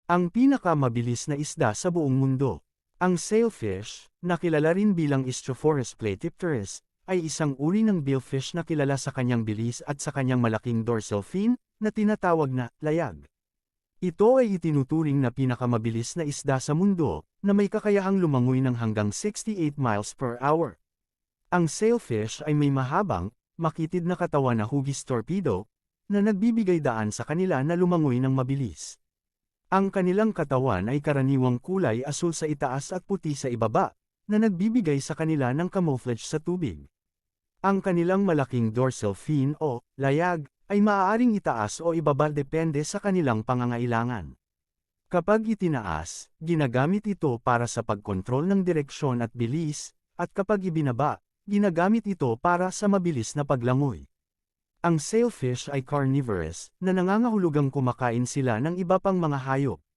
Ang pinakamabilis na isda sa buong mundo. Ang sailfish, na kilala rin bilang Istrophoros platypterus, ay isang uri ng billfish na kilala sa kanyang bilis at sa kanyang malaking dorsal fin, na tinatawag na layag. Ito ay itinuturing na pinakamabilis na isda sa mundo, na may kakayahang lumangoy ng hanggang 68 miles per hour. Ang sailfish ay may mahabang, makitid na katawan na hugis torpedo, na nagbibigay daan sa kanila na lumangoy ng mabilis. Ang kanilang katawan ay karaniwang kulay asul sa itaas at puti sa ibaba, na nagbibigay sa kanila ng camouflage sa tubig. Ang kanilang malaking dorsal fin o layag ay maaaring itaas o ibaba depende sa kanilang pangangailangan. Kapag itinaas, ginagamit ito para sa pagkontrol ng direksyon at bilis, at kapag ibinaba, ginagamit ito para sa mabilis na paglangoy. Ang sailfish ay carnivorous, na nangangahulugang kumakain sila ng iba pang mga hayop.